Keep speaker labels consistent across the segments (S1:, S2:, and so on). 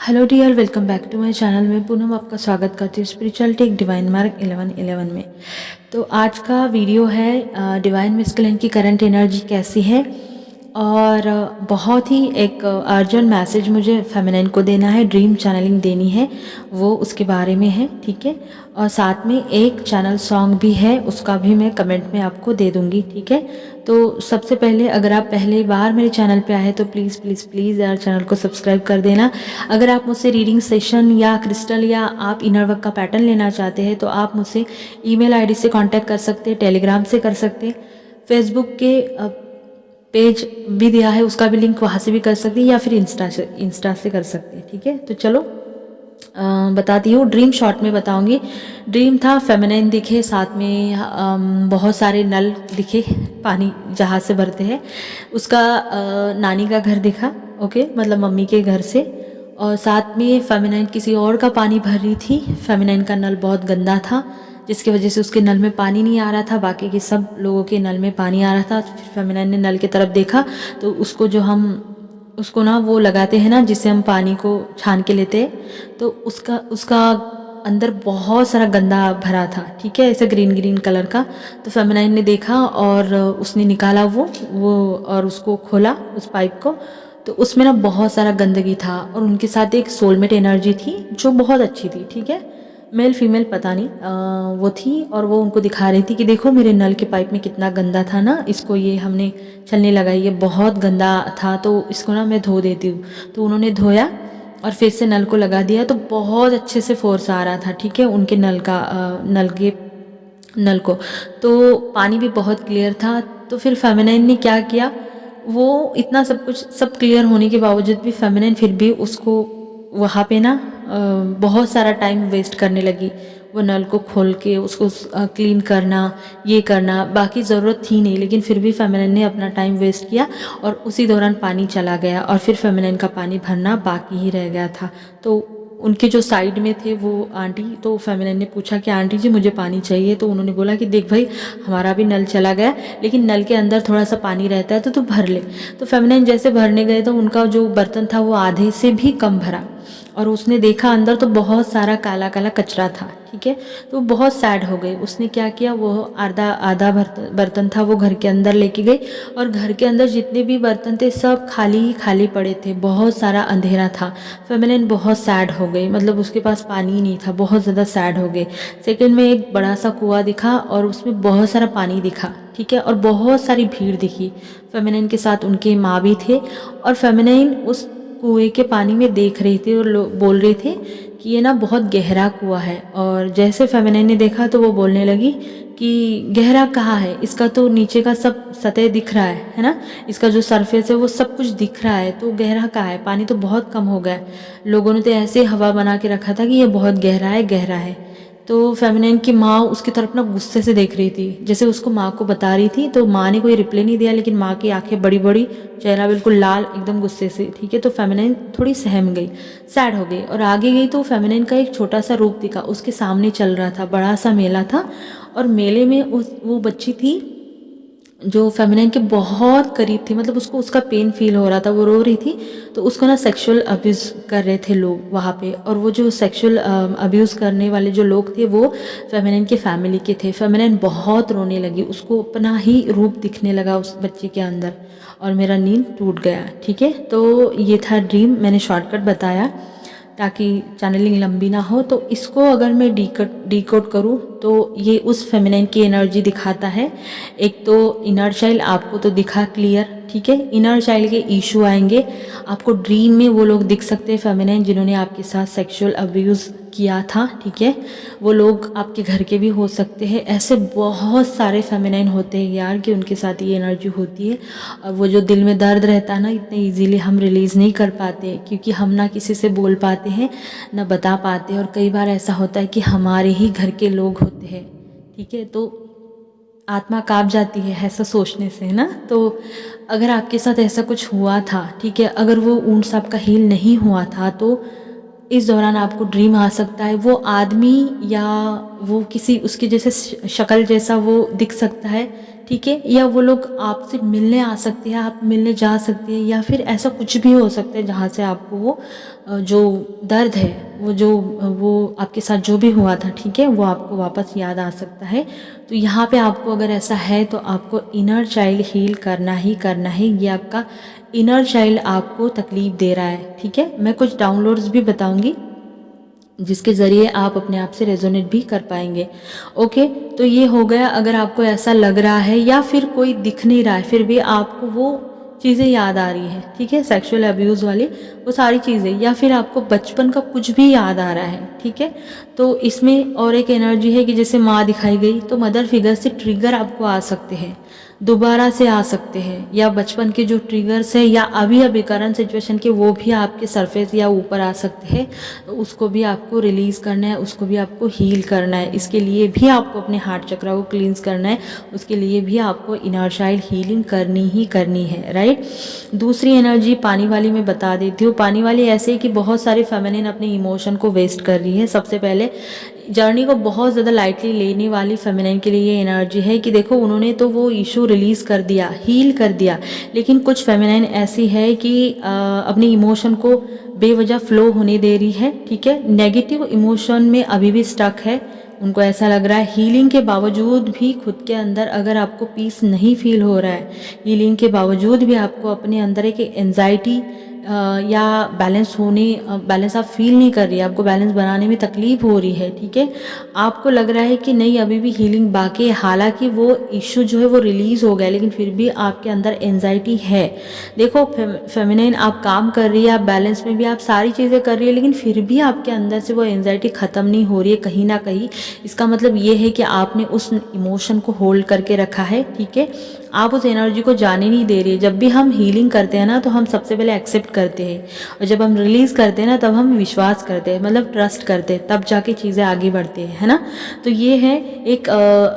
S1: Hello dear, welcome back to my channel. में पूनम आपका स्वागत करती हूँ स्पिरिचुअलिटी एक डिवाइन मार्क 1111 में। तो आज का वीडियो है डिवाइन मिस्केलिन की करंट एनर्जी कैसी है, और बहुत ही एक अर्जेंट मैसेज मुझे फेमिनिन को देना है, ड्रीम चैनलिंग देनी है, वो उसके बारे में है। ठीक है, और साथ में एक चैनल सॉन्ग भी है, उसका भी मैं कमेंट में आपको दे दूँगी। ठीक है, तो सबसे पहले अगर आप पहली बार मेरे चैनल पे आए तो प्लीज़ प्लीज़ प्लीज़ यार चैनल को सब्सक्राइब कर देना। अगर आप मुझसे रीडिंग सेशन या क्रिस्टल या आप इनर वर्क का पैटर्न लेना चाहते हैं तो आप मुझसे ईमेल आईडी से कांटेक्ट कर सकते हैं, टेलीग्राम से कर सकते हैं, फेसबुक के पेज भी दिया है उसका भी लिंक वहाँ से भी कर सकते हैं, या फिर इंस्टा से कर सकते हैं। ठीक है, तो चलो बताती हूँ। ड्रीम शॉर्ट में बताऊंगी। ड्रीम था फेमिनिन दिखे, साथ में बहुत सारे नल दिखे, पानी जहाँ से भरते हैं, उसका नानी का घर दिखा। ओके, मतलब मम्मी के घर से, और साथ में फेमिनिन किसी और का पानी भर रही थी। फेमिनिन का नल बहुत गंदा था जिसकी वजह से उसके नल में पानी नहीं आ रहा था, बाकी के सब लोगों के नल में पानी आ रहा था। फिर फेमिनिन ने नल की तरफ देखा तो उसको ना वो लगाते हैं ना जिससे हम पानी को छान के लेते हैं, तो उसका अंदर बहुत सारा गंदा भरा था। ठीक है, ऐसे ग्रीन ग्रीन कलर का। तो फेमिनाइन ने देखा और उसने निकाला वो और उसको खोला उस पाइप को, तो उसमें ना बहुत सारा गंदगी था, और उनके साथ एक सोलमेट एनर्जी थी जो बहुत अच्छी थी। ठीक है, मेल फीमेल पता नहीं वो थी, और वो उनको दिखा रही थी कि देखो मेरे नल के पाइप में कितना गंदा था ना, इसको ये हमने छलनी लगाई, ये बहुत गंदा था, तो इसको ना मैं धो देती हूँ। तो उन्होंने धोया और फिर से नल को लगा दिया, तो बहुत अच्छे से फोर्स आ रहा था। ठीक है, उनके नल को तो पानी भी बहुत क्लियर था। तो फिर फेमिनाइन ने क्या किया, वो इतना सब क्लियर होने के बावजूद भी फेमिनाइन फिर भी उसको वहाँ पे ना बहुत सारा टाइम वेस्ट करने लगी। वो नल को खोल के उसको क्लीन करना, ये करना, बाकी ज़रूरत थी नहीं, लेकिन फिर भी फेमिनिन ने अपना टाइम वेस्ट किया, और उसी दौरान पानी चला गया, और फिर फेमिनिन का पानी भरना बाकी ही रह गया था। तो उनके जो साइड में थे वो आंटी, तो फेमिनिन ने पूछा कि आंटी जी मुझे पानी चाहिए, तो उन्होंने बोला कि देख भाई, हमारा भी नल चला गया, लेकिन नल के अंदर थोड़ा सा पानी रहता है तो तू भर ले। तो फेमिनिन जैसे भरने गए तो उनका जो बर्तन था वो आधे से भी कम भरा, और उसने देखा अंदर तो बहुत सारा काला काला कचरा था। ठीक है, तो बहुत सैड हो गई। उसने क्या किया, वो आधा आधा बर्तन था वो घर के अंदर लेके गई, और घर के अंदर जितने भी बर्तन थे सब खाली ही खाली पड़े थे, बहुत सारा अंधेरा था। फेमिनिन बहुत सैड हो गई, मतलब उसके पास पानी ही नहीं था, बहुत ज़्यादा सैड हो गई। सेकंड में एक बड़ा सा कुआं दिखा और उसमें बहुत सारा पानी दिखा। ठीक है, और बहुत सारी भीड़ दिखी। फेमिनिन के साथ उनके माँ भी थे, और फेमिनिन उस कुएं के पानी में देख रही थी और लोग बोल रहे थे कि ये ना बहुत गहरा कुआं है। और जैसे फेमिनिन ने देखा तो वो बोलने लगी कि गहरा कहाँ है, इसका तो नीचे का सब सतह दिख रहा है ना, इसका जो सरफेस है वो सब कुछ दिख रहा है, तो गहरा कहाँ है, पानी तो बहुत कम हो गया है। लोगों ने तो ऐसे हवा बना के रखा था कि ये बहुत गहरा है गहरा है। तो फेमिनिन की माँ उसकी तरफ ना गुस्से से देख रही थी, जैसे उसको माँ को बता रही थी, तो माँ ने कोई रिप्लाई नहीं दिया, लेकिन माँ की आंखें बड़ी बड़ी, चेहरा बिल्कुल लाल, एकदम गुस्से से। ठीक है, तो फेमिनिन थोड़ी सहम गई, सैड हो गई, और आगे गई तो फेमिनिन का एक छोटा सा रूप दिखा, उसके सामने चल रहा था, बड़ा सा मेला था, और मेले में वो बच्ची थी जो फेमिनिन के बहुत करीब थी, मतलब उसको उसका पेन फील हो रहा था, वो रो रही थी। तो उसको ना सेक्सुअल अब्यूज़ कर रहे थे लोग वहाँ पे, और वो जो सेक्सुअल अब्यूज़ करने वाले जो लोग थे वो फेमिनिन के फैमिली के थे। फेमिनिन बहुत रोने लगी, उसको अपना ही रूप दिखने लगा उस बच्चे के अंदर, और मेरा नींद टूट गया। ठीक है, तो ये था ड्रीम, मैंने शॉर्टकट बताया ताकि चैनलिंग लंबी ना हो। तो इसको अगर मैं डीकोड करूँ तो ये उस फेमिनिन की एनर्जी दिखाता है। एक तो इनर चाइल्ड आपको तो दिखा क्लियर, ठीक है, इनर चाइल्ड के इशू आएंगे आपको ड्रीम में, वो लोग दिख सकते हैं फेमिनिन जिन्होंने आपके साथ सेक्सुअल अब्यूज़ किया था। ठीक है, वो लोग आपके घर के भी हो सकते हैं, ऐसे बहुत सारे फेमिनिन होते हैं यार कि उनके साथ ये एनर्जी होती है। और वो जो दिल में दर्द रहता है ना, इतने इजीली हम रिलीज़ नहीं कर पाते, क्योंकि हम ना किसी से बोल पाते हैं ना बता पाते, और कई बार ऐसा होता है कि हमारे ही घर के लोग होते हैं। ठीक है, तो आत्मा काँप जाती है ऐसा सोचने से, है ना। तो अगर आपके साथ ऐसा कुछ हुआ था, ठीक है, अगर वो ऊंट सांप का हील नहीं हुआ था, तो इस दौरान आपको ड्रीम आ सकता है। वो आदमी या वो किसी उसके जैसे शक्ल जैसा वो दिख सकता है। ठीक है, या वो लोग आपसे मिलने आ सकते हैं, आप मिलने जा सकते हैं, या फिर ऐसा कुछ भी हो सकता है जहाँ से आपको वो जो दर्द है, वो आपके साथ जो भी हुआ था, ठीक है, वो आपको वापस याद आ सकता है। तो यहाँ पे आपको अगर ऐसा है तो आपको इनर चाइल्ड हील करना ही करना है। ये आपका इनर चाइल्ड आपको तकलीफ़ दे रहा है, ठीक है। मैं कुछ डाउनलोड्स भी बताऊंगी जिसके ज़रिए आप अपने आप से रेजोनेट भी कर पाएंगे। ओके, तो ये हो गया। अगर आपको ऐसा लग रहा है या फिर कोई दिख नहीं रहा है फिर भी आपको वो चीज़ें याद आ रही है, ठीक है, सेक्सुअल अब्यूज़ वाली वो सारी चीज़ें, या फिर आपको बचपन का कुछ भी याद आ रहा है, ठीक है, तो इसमें और एक एनर्जी है कि जैसे माँ दिखाई गई, तो मदर फिगर से ट्रिगर आपको आ सकते हैं, दोबारा से आ सकते हैं, या बचपन के जो ट्रिगर्स है या अभी अभी करंट सिचुएशन के वो भी आपके सरफेस या ऊपर आ सकते हैं। तो उसको भी आपको रिलीज़ करना है, उसको भी आपको हील करना है। इसके लिए भी आपको अपने हार्ट चक्र को क्लींस करना है, उसके लिए भी आपको इनर चाइल्ड हीलिंग करनी ही करनी है, राइट। दूसरी एनर्जी पानी वाली मैं बता देती हूँ। पानी वाली ऐसे ही कि बहुत सारी फेमिनिन अपने इमोशन को वेस्ट कर रही है। सबसे पहले जर्नी को बहुत ज़्यादा लाइटली लेने वाली फेमिनिन के लिए ये एनर्जी है कि देखो उन्होंने तो वो इशू रिलीज़ कर दिया, हील कर दिया, लेकिन कुछ फेमिनिन ऐसी है कि अपने इमोशन को बेवजह फ्लो होने दे रही है, ठीक है, नेगेटिव इमोशन में अभी भी स्टक है। उनको ऐसा लग रहा है हीलिंग के बावजूद भी खुद के अंदर अगर आपको पीस नहीं फील हो रहा है, हीलिंग के बावजूद भी आपको अपने अंदर एक एंजाइटी या बैलेंस आप फील नहीं कर रही है, आपको बैलेंस बनाने में तकलीफ हो रही है, ठीक है, आपको लग रहा है कि नहीं अभी भी हीलिंग बाकी है, हालांकि वो इशू जो है वो रिलीज़ हो गया लेकिन फिर भी आपके अंदर एंजाइटी है। देखो फेमिनिन आप काम कर रही है, आप बैलेंस में भी आप सारी चीज़ें कर रही है, लेकिन फिर भी आपके अंदर से वो एंजाइटी ख़त्म नहीं हो रही है कहीं ना कहीं। इसका मतलब ये है कि आपने उस इमोशन को होल्ड करके रखा है, ठीक है, आप उस एनर्जी को जाने नहीं दे रही है। जब भी हम हीलिंग करते हैं ना तो हम सबसे पहले एक्सेप्ट करते हैं, और जब हम रिलीज़ करते हैं ना तब हम विश्वास करते हैं, मतलब ट्रस्ट करते हैं, तब जाके चीज़ें आगे बढ़ती है ना। तो ये है एक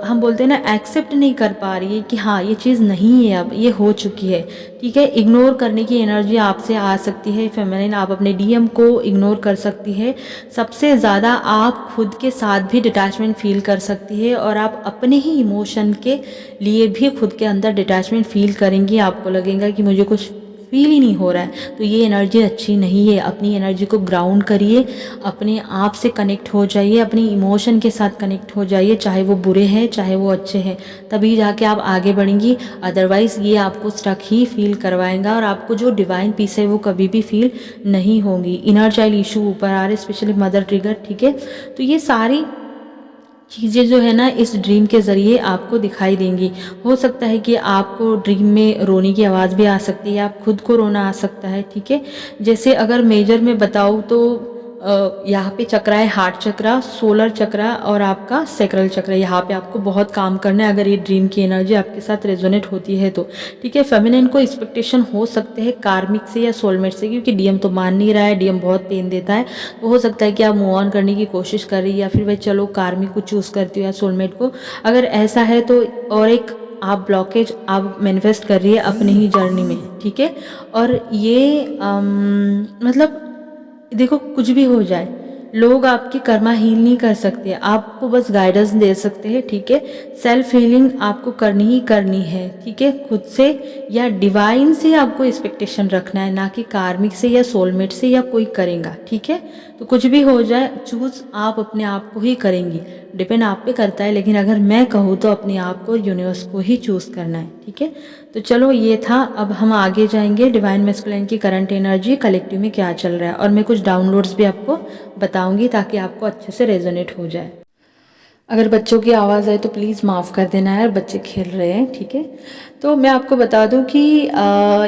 S1: हम बोलते हैं ना एक्सेप्ट नहीं कर पा रही है कि हाँ ये चीज़ नहीं है, अब ये हो चुकी है, ठीक है। इग्नोर करने की एनर्जी आपसे आ सकती है फेमिनिन, आप अपने डीएम को इग्नोर कर सकती है। सबसे ज़्यादा आप खुद के साथ भी डिटैचमेंट फील कर सकती है, और आप अपने ही इमोशन के लिए भी खुद के अंदर डिटैचमेंट फील करेंगी। आपको लगेगा कि मुझे कुछ फील ही नहीं हो रहा है, तो ये एनर्जी अच्छी नहीं है। अपनी एनर्जी को ग्राउंड करिए, अपने आप से कनेक्ट हो जाइए, अपनी इमोशन के साथ कनेक्ट हो जाइए, चाहे वो बुरे हैं चाहे वो अच्छे हैं, तभी जाके आप आगे बढ़ेंगी। अदरवाइज़ ये आपको स्टक ही फील करवाएगा, और आपको जो डिवाइन पीस है वो कभी भी फील नहीं होगी। इनर चाइल्ड इशू ऊपर आ रहे, स्पेशली मदर ट्रिगर, ठीक है। तो ये सारी चीज़ें जो है ना इस ड्रीम के ज़रिए आपको दिखाई देंगी। हो सकता है कि आपको ड्रीम में रोने की आवाज़ भी आ सकती है, आप खुद को रोना आ सकता है, ठीक है। जैसे अगर मेजर में बताऊँ तो यहाँ पे चक्रा है हार्ट चक्रा, सोलर चक्रा और आपका सैक्रल चक्रा, यहाँ पे आपको बहुत काम करना है अगर ये ड्रीम की एनर्जी आपके साथ रेजोनेट होती है तो, ठीक है। फेमिनिन को एक्सपेक्टेशन हो सकते हैं कार्मिक से या सोलमेट से, क्योंकि डीएम तो मान नहीं रहा है, डीएम बहुत पेन देता है, तो हो सकता है कि आप मूव ऑन करने की कोशिश कर रही है, या फिर भाई चलो कार्मिक को चूज़ करती हो या सोलमेट को। अगर ऐसा है तो और एक आप ब्लॉकेज आप मैनिफेस्ट कर रही है अपनी ही जर्नी में, ठीक है। और ये मतलब देखो कुछ भी हो जाए, लोग आपकी कर्मा हील नहीं कर सकते, आपको बस गाइडेंस दे सकते हैं, ठीक है। सेल्फ हीलिंग आपको करनी ही करनी है, ठीक है, खुद से या डिवाइन से आपको एक्सपेक्टेशन रखना है, ना कि कार्मिक से या सोलमेट से या कोई करेगा, ठीक है। तो कुछ भी हो जाए चूज़ आप अपने आप को ही करेंगी, डिपेंड आप पे करता है, लेकिन अगर मैं कहूँ तो अपने आप को यूनिवर्स को ही चूज़ करना है, ठीक है। तो चलो ये था, अब हम आगे जाएंगे डिवाइन मैस्कुलिन की करंट एनर्जी कलेक्टिव में क्या चल रहा है, और मैं कुछ डाउनलोड्स भी आपको बताऊंगी ताकि आपको अच्छे से रेजोनेट हो जाए। अगर बच्चों की आवाज़ आए तो प्लीज़ माफ़ कर देना यार, बच्चे खेल रहे हैं, ठीक है। तो मैं आपको बता दूं कि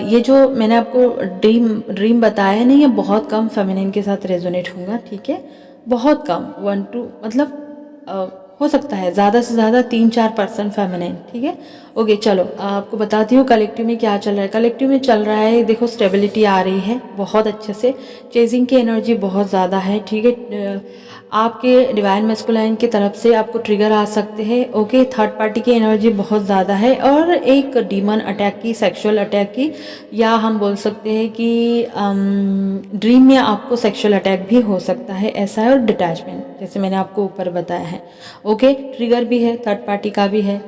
S1: ये जो मैंने आपको ड्रीम बताया है ना, ये बहुत कम फेमिनिन के साथ रेजोनेट होगा, ठीक है, बहुत कम, 1-2 मतलब हो सकता है ज़्यादा से ज़्यादा 3-4% फेमिनिन, ठीक है। ओके चलो आपको बताती हूँ कलेक्टिव में क्या चल रहा है। कलेक्टिव में चल रहा है, देखो स्टेबिलिटी आ रही है बहुत अच्छे से, चेजिंग की एनर्जी बहुत ज़्यादा है, ठीक है। आपके डिवाइन मैस्कुलाइन की तरफ से आपको ट्रिगर आ सकते हैं, ओके। थर्ड पार्टी की एनर्जी बहुत ज़्यादा है, और एक डीमन अटैक की, सेक्सुअल अटैक की, या हम बोल सकते हैं कि ड्रीम में आपको सेक्सुअल अटैक भी हो सकता है, ऐसा है। और डिटैचमेंट जैसे मैंने आपको ऊपर बताया है, ओके, ट्रिगर भी है, थर्ड पार्टी का भी है।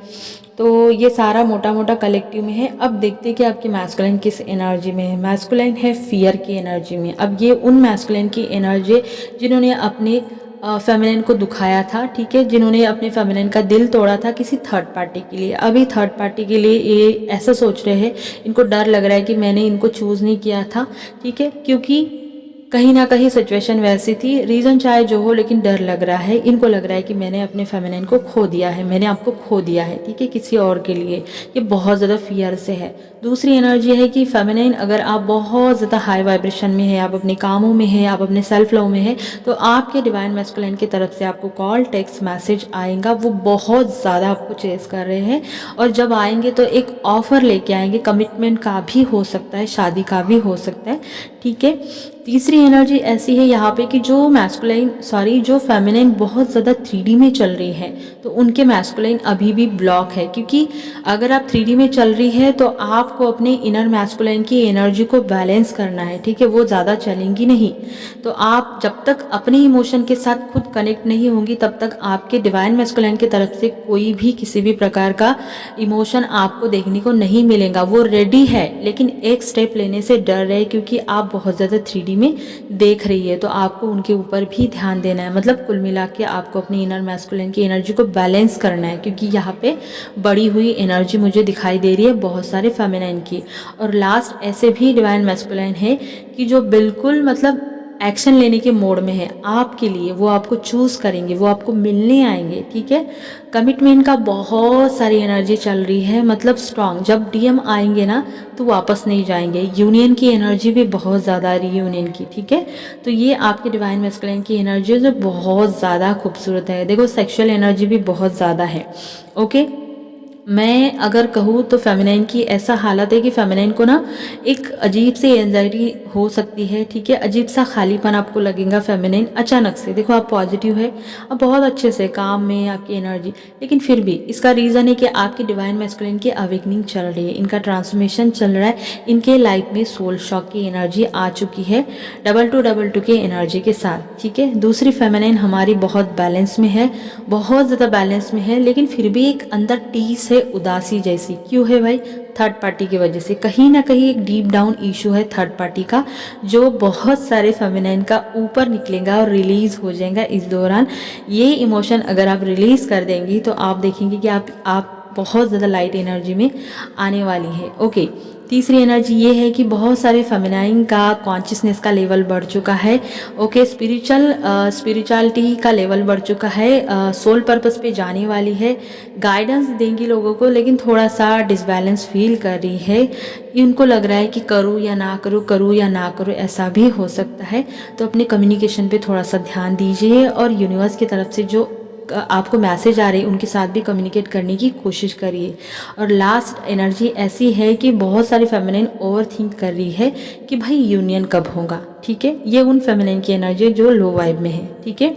S1: तो ये सारा मोटा मोटा कलेक्टिव में है। अब देखते हैं कि आपकी मैस्कुलिन किस एनर्जी में है। मैस्कुलिन है फियर की एनर्जी में। अब ये उन मैस्कुलिन की एनर्जी जिन्होंने अपने फेमिनिन को दुखाया था, ठीक है, जिन्होंने अपने फेमिनिन का दिल तोड़ा था किसी थर्ड पार्टी के लिए। अभी थर्ड पार्टी के लिए ये ऐसा सोच रहे हैं, इनको डर लग रहा है कि मैंने इनको चूज़ नहीं किया था, ठीक है, क्योंकि कहीं ना कहीं सिचुएशन वैसी थी, रीज़न चाहे जो हो, लेकिन डर लग रहा है, इनको लग रहा है कि मैंने अपने फेमिनिन को खो दिया है, मैंने आपको खो दिया है, ठीक है, किसी और के लिए। ये बहुत ज़्यादा फियर से है। दूसरी एनर्जी है कि फेमिनिन, अगर आप बहुत ज़्यादा हाई वाइब्रेशन में है, आप अपने कामों में है, आप अपने सेल्फ लव में है, तो आपके डिवाइन मैस्कुलिन की तरफ से आपको कॉल, टेक्स्ट, मैसेज आएगा। वो बहुत ज़्यादा आपको चेस कर रहे हैं, और जब आएंगे तो एक ऑफ़र लेके आएंगे, कमिटमेंट का भी हो सकता है, शादी का भी हो सकता है, ठीक है। तीसरी एनर्जी ऐसी है यहाँ पे कि जो फेमिनिन बहुत ज़्यादा 3D में चल रही है, तो उनके मैस्कुलिन अभी भी ब्लॉक है, क्योंकि अगर आप 3D में चल रही है तो आपको अपने इनर मैस्कुलिन की एनर्जी को बैलेंस करना है, ठीक है, वो ज़्यादा चलेंगी नहीं। तो आप जब तक अपने इमोशन के साथ खुद कनेक्ट नहीं होंगी, तब तक आपके डिवाइन मैस्कुलिन की तरफ से कोई भी किसी भी प्रकार का इमोशन आपको देखने को नहीं मिलेगा। वो रेडी है, लेकिन एक स्टेप लेने से डर रहे, क्योंकि आप बहुत ज़्यादा 3D में देख रही है, तो आपको उनके ऊपर भी ध्यान देना है। मतलब कुल मिला के आपको अपनी इनर मैस्कुलिन की एनर्जी को बैलेंस करना है, क्योंकि यहाँ पे बड़ी हुई एनर्जी मुझे दिखाई दे रही है बहुत सारे फेमिनाइन की। और लास्ट ऐसे भी डिवाइन मैस्कुलिन है कि जो बिल्कुल मतलब एक्शन लेने के मोड में है आपके लिए, वो आपको चूज़ करेंगे, वो आपको मिलने आएंगे, ठीक है। कमिटमेंट का बहुत सारी एनर्जी चल रही है, मतलब स्ट्रांग। जब डीएम आएंगे ना तो वापस नहीं जाएंगे। यूनियन की एनर्जी भी बहुत ज़्यादा रीयूनियन की, ठीक है। तो ये आपके डिवाइन मैस्कुलिन की एनर्जी जो बहुत ज़्यादा खूबसूरत है। देखो सेक्सुअल एनर्जी भी बहुत ज़्यादा है, ओके। मैं अगर कहूँ तो फेमिनाइन की ऐसा हालत है कि फेमिनाइन को ना एक अजीब सी एंजाइटी हो सकती है, ठीक है, अजीब सा खालीपन आपको लगेगा फेमिनाइन अचानक से। देखो आप पॉजिटिव है, अब बहुत अच्छे से काम में आपकी एनर्जी, लेकिन फिर भी इसका रीज़न है कि आपकी डिवाइन मैस्कुलिन की अवेकनिंग चल रही है, इनका ट्रांसफॉर्मेशन चल रहा है, इनके लाइफ में सोल शॉक की एनर्जी आ चुकी है 2222 की एनर्जी के साथ, ठीक है। दूसरी फेमिनाइन हमारी बहुत बैलेंस में है, बहुत ज़्यादा बैलेंस में है, लेकिन फिर भी एक अंदर टीस है, उदासी जैसी। क्यों है भाई? थर्ड पार्टी की वजह से कहीं ना कहीं एक डीप डाउन इशू है थर्ड पार्टी का, जो बहुत सारे फेमिनाइन का ऊपर निकलेगा और रिलीज हो जाएगा इस दौरान। ये इमोशन अगर आप रिलीज कर देंगी तो आप देखेंगे कि आप बहुत ज़्यादा लाइट एनर्जी में आने वाली है, ओके। तीसरी एनर्जी ये है कि बहुत सारे फेमिनाइन का कॉन्शियसनेस का लेवल बढ़ चुका है, ओके। स्पिरिचुअलिटी का लेवल बढ़ चुका है, सोल पर्पस पे जाने वाली है, गाइडेंस देंगी लोगों को, लेकिन थोड़ा सा डिसबैलेंस फील कर रही है। इनको लग रहा है कि करूँ या ना करूँ, करूँ या ना करूँ, ऐसा भी हो सकता है। तो अपने कम्युनिकेशन पे थोड़ा सा ध्यान दीजिए, और यूनिवर्स की तरफ से जो आपको मैसेज आ रही है उनके साथ भी कम्युनिकेट करने की कोशिश करिए। और लास्ट एनर्जी ऐसी है कि बहुत सारी फेमिनिन ओवर थिंक कर रही है कि भाई यूनियन कब होगा, ठीक है। ये उन फेमिनिन की एनर्जी जो लो वाइब में है, ठीक है,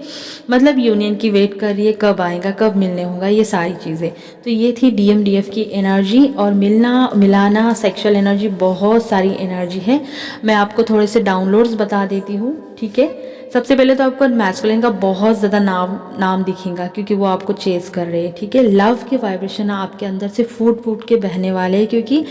S1: मतलब यूनियन की वेट कर रही है, कब आएगा, कब मिलने होगा, ये सारी चीज़ें। तो ये थी DMDF की एनर्जी। और मिलना मिलाना सेक्सुअल एनर्जी, बहुत सारी एनर्जी है। मैं आपको थोड़े से डाउनलोड्स बता देती हूँ, ठीक है। सबसे पहले तो आपको मैस्कुलिन का बहुत ज़्यादा नाम दिखेगा, क्योंकि वो आपको चेस कर रहे हैं, ठीक है। लव के वाइब्रेशन आपके अंदर से फूट फूट के बहने वाले हैं, क्योंकि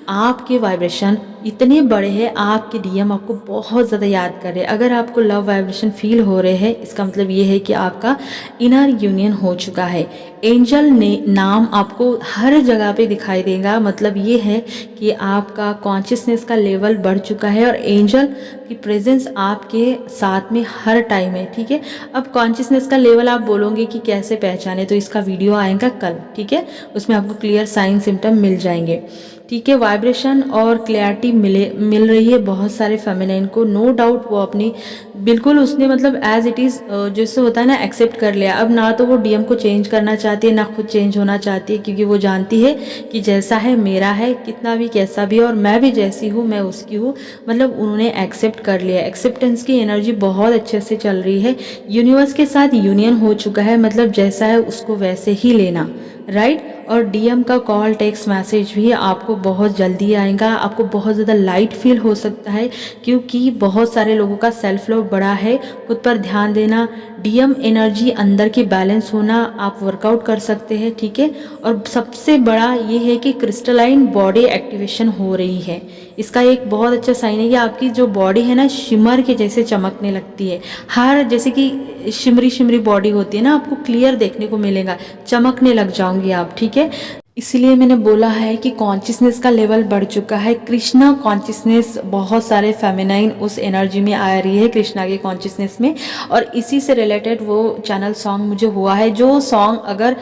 S1: आपके वाइब्रेशन इतने बड़े हैं, आपके DM आपको बहुत ज़्यादा याद कर रहे हैं। अगर आपको लव वाइब्रेशन फील हो रहे हैं, इसका मतलब ये है कि आपका इनर यूनियन हो चुका है। एंजल ने नाम आपको हर जगह पे दिखाई देगा, मतलब ये है कि आपका कॉन्शियसनेस का लेवल बढ़ चुका है, और एंजल की प्रेजेंस आपके साथ में हर टाइम है, ठीक है। अब कॉन्शियसनेस का लेवल आप बोलोगे कि कैसे पहचाने, तो इसका वीडियो आएगा कल, ठीक है, उसमें आपको क्लियर साइन सिम्टम मिल जाएंगे, ठीक है। वाइब्रेशन और क्लैरिटी मिल रही है बहुत सारे फेमिनाइन को, नो डाउट। वो अपनी बिल्कुल उसने मतलब एज इट इज़ जैसे होता है ना, एक्सेप्ट कर लिया। अब ना तो वो DM को चेंज करना चाहती है, ना खुद चेंज होना चाहती है, क्योंकि वो जानती है कि जैसा है मेरा है, कितना भी कैसा भी, और मैं भी जैसी हूँ मैं उसकी हूँ। मतलब उन्होंने एक्सेप्ट कर लिया। एक्सेप्टेंस की एनर्जी बहुत अच्छे से चल रही है। यूनिवर्स के साथ यूनियन हो चुका है, मतलब जैसा है उसको वैसे ही लेना, राइट। और डीएम का कॉल टेक्स्ट मैसेज भी आपको बहुत जल्दी आएगा, आपको बहुत ज़्यादा लाइट फील हो सकता है क्योंकि बहुत सारे लोगों का सेल्फ लव बड़ा है। खुद पर ध्यान देना, डीएम एनर्जी अंदर की बैलेंस होना, आप वर्कआउट कर सकते हैं, ठीक है। और सबसे बड़ा ये है कि क्रिस्टलाइन बॉडी एक्टिवेशन हो रही है। इसका एक बहुत अच्छा साइन है कि आपकी जो बॉडी है ना शिमर के जैसे चमकने लगती है। हर जैसे कि शिमरी शिमरी बॉडी होती है ना, आपको क्लियर देखने को मिलेगा, चमकने लग जाओगे आप, ठीक है। इसलिए मैंने बोला है कि कॉन्शियसनेस का लेवल बढ़ चुका है। कृष्णा कॉन्शियसनेस, बहुत सारे फेमिनाइन उस एनर्जी में आ रही है कृष्णा के कॉन्शियसनेस में, और इसी से रिलेटेड वो चैनल सॉन्ग मुझे हुआ है। जो सॉन्ग अगर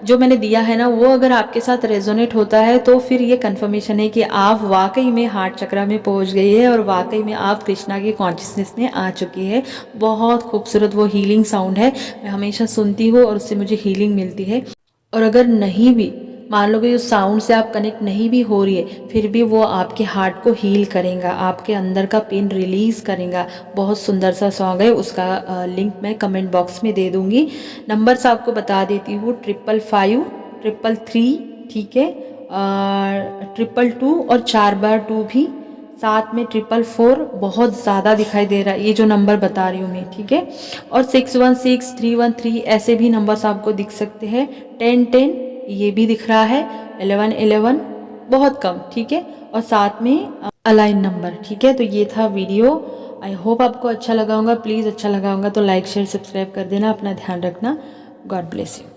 S1: जो मैंने दिया है ना वो अगर आपके साथ रेजोनेट होता है तो फिर ये कंफर्मेशन है कि आप वाकई में हार्ट चक्र में पहुंच गई है और वाकई में आप कृष्णा के कॉन्शियसनेस में आ चुकी है। बहुत खूबसूरत वो हीलिंग साउंड है, मैं हमेशा सुनती हूँ और उससे मुझे हीलिंग मिलती है। और अगर नहीं भी मान लो कि उस साउंड से आप कनेक्ट नहीं भी हो रही है, फिर भी वो आपके हार्ट को हील करेगा, आपके अंदर का पेन रिलीज़ करेगा। बहुत सुंदर सा सॉन्ग है, उसका लिंक मैं कमेंट बॉक्स में दे दूँगी। नंबर्स आपको बता देती हूँ, 555, 333, ठीक है, 222 और 4 बार 2 भी, साथ में 444 बहुत ज़्यादा दिखाई दे रहा है ये जो नंबर बता रही हूँ मैं, ठीक है। और 616, 313 ऐसे भी नंबर्स आपको दिख सकते हैं। 1010 ये भी दिख रहा है। 1111 बहुत कम, ठीक है। और साथ में अलाइन नंबर, ठीक है। तो ये था वीडियो, आई होप आपको अच्छा लगा होगा। प्लीज़ अच्छा लगा होगा तो लाइक शेयर सब्सक्राइब कर देना। अपना ध्यान रखना। God bless you.